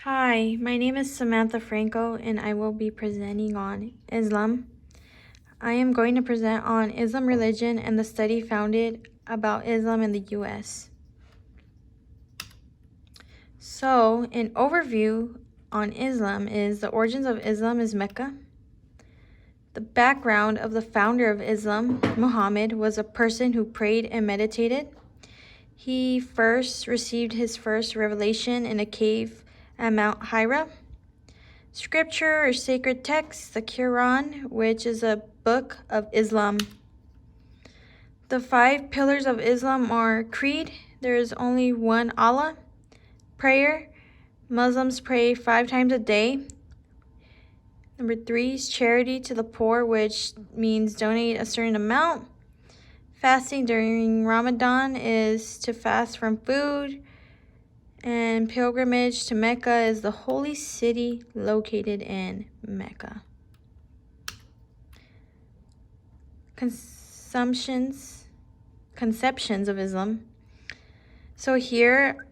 Hi, my name is Samantha Franco and I will be presenting on Islam. I am going to present on Islam religion and the study founded about Islam in the US. So, an overview on Islam is the origins of Islam is Mecca. The background of the founder of Islam, Muhammad, was a person who prayed and meditated. He first received his first revelation in a cave at Mount Hira. Scripture or sacred text, the Quran, which is a book of Islam. The 5 pillars of Islam are creed, there is only one Allah, prayer, Muslims pray 5 times a day. Number 3 is charity to the poor, which means donate a certain amount. Fasting during Ramadan is to fast from food. And pilgrimage to Mecca is the holy city located in Mecca. Conceptions of Islam. So here,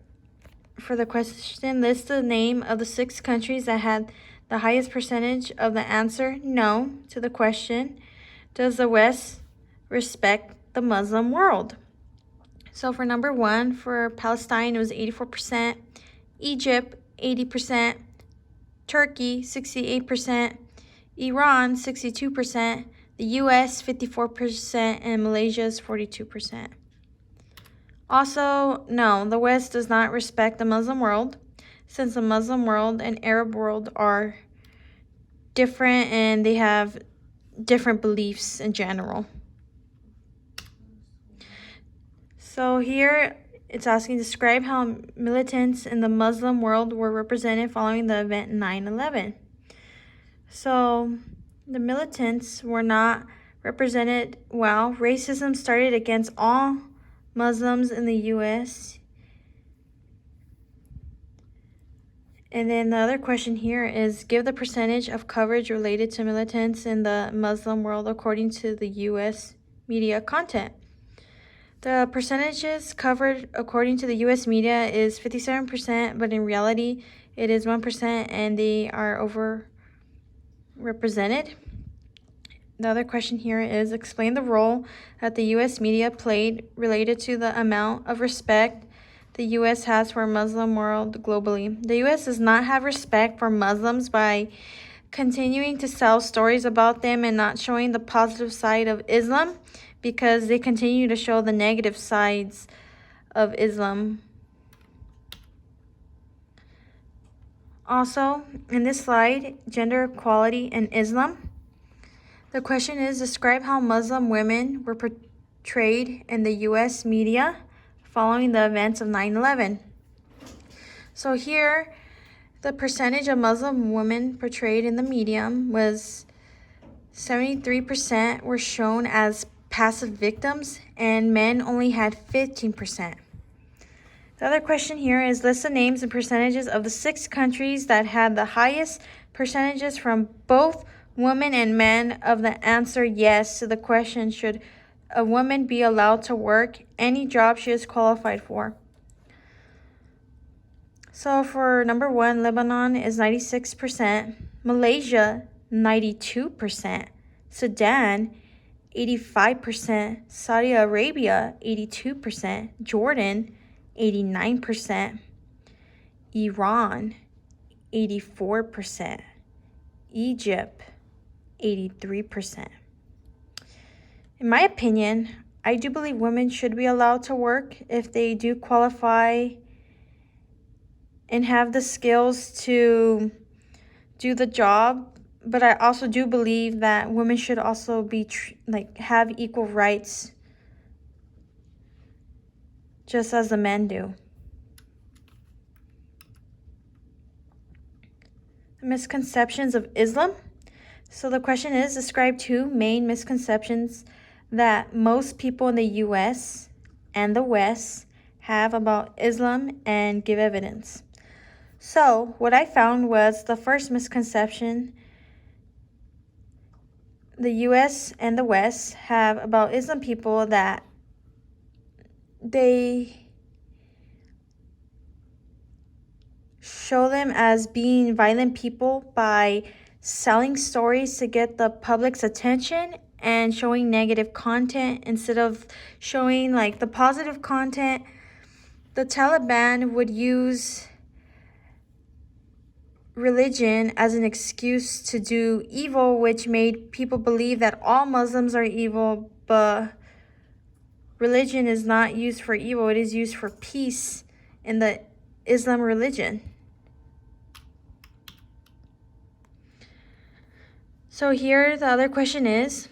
for the question, list the name of the 6 countries that had the highest percentage of the answer no to the question, does the West respect the Muslim world? So for number 1, for Palestine, it was 84%, Egypt, 80%, Turkey, 68%, Iran, 62%, the US, 54%, and Malaysia is 42%. Also, no, the West does not respect the Muslim world, since the Muslim world and Arab world are different and they have different beliefs in general. So here it's asking, describe how militants in the Muslim world were represented following the event 9/11. So the militants were not represented well. Racism started against all Muslims in the US. And then the other question here is, give the percentage of coverage related to militants in the Muslim world according to the US media content. The percentages covered according to the US media is 57%, but in reality it is 1% and they are overrepresented. The other question here is, explain the role that the US media played related to the amount of respect the US has for Muslim world globally. The US does not have respect for Muslims by continuing to sell stories about them and not showing the positive side of Islam, because they continue to show the negative sides of Islam. Also, in this slide, gender equality in Islam. The question is, describe how Muslim women were portrayed in the US media following the events of 9/11. So here, the percentage of Muslim women portrayed in the media was 73% were shown as passive victims, and men only had 15%. The other question here is, list the names and percentages of the 6 countries that had the highest percentages from both women and men of the answer yes to the question, should a woman be allowed to work any job she is qualified for? So for number 1, Lebanon is 96%, Malaysia 92%, Sudan 85%, Saudi Arabia 82%, Jordan 89%, Iran 84%, Egypt 83%. In my opinion, I do believe women should be allowed to work if they do qualify and have the skills to do the job. But I also do believe that women should also be have equal rights, just as the men do. Misconceptions of Islam. So the question is, describe 2 main misconceptions that most people in the US and the West have about Islam and give evidence. So what I found was, the first misconception the US and the West have about Islam people, that they show them as being violent people by selling stories to get the public's attention and showing negative content instead of showing like the positive content. The Taliban would use religion as an excuse to do evil, which made people believe that all Muslims are evil, but religion is not used for evil, it is used for peace in the Islam religion. So here the other question is,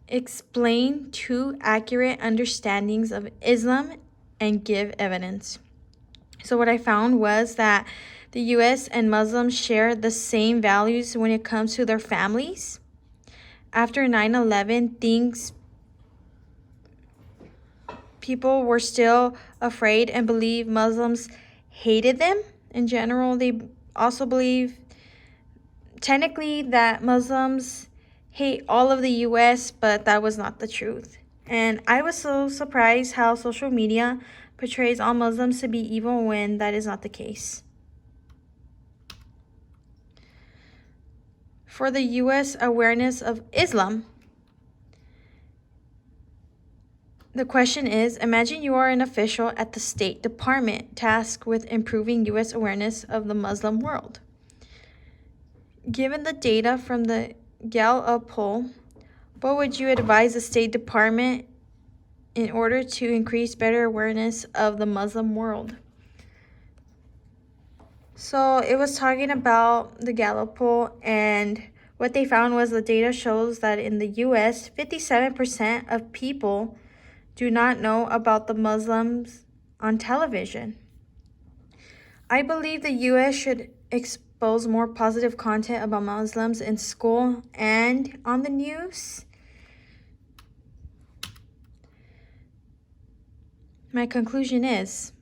explain two accurate understandings of Islam and give evidence. So what I found was that the US and Muslims share the same values when it comes to their families. After 9/11, people were still afraid and believe Muslims hated them. In general, they also believe technically that Muslims hate all of the US, but that was not the truth. And I was so surprised how social media portrays all Muslims to be evil when that is not the case. For the US awareness of Islam, the question is, imagine you are an official at the State Department tasked with improving US awareness of the Muslim world. Given the data from the Gallup poll, what would you advise the State Department in order to increase better awareness of the Muslim world? So it was talking about the Gallup poll, and what they found was the data shows that in the US, 57% of people do not know about the Muslims on television. I believe the US should expose more positive content about Muslims in school and on the news. My conclusion is,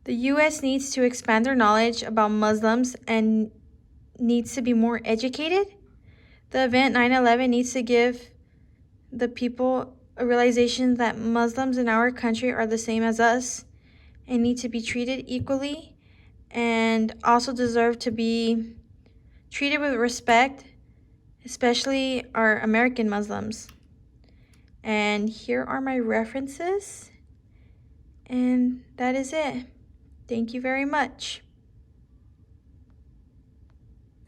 the US needs to expand their knowledge about Muslims and needs to be more educated. The event 9/11 needs to give the people a realization that Muslims in our country are the same as us and need to be treated equally and also deserve to be treated with respect, especially our American Muslims. And here are my references. And that is it. Thank you very much.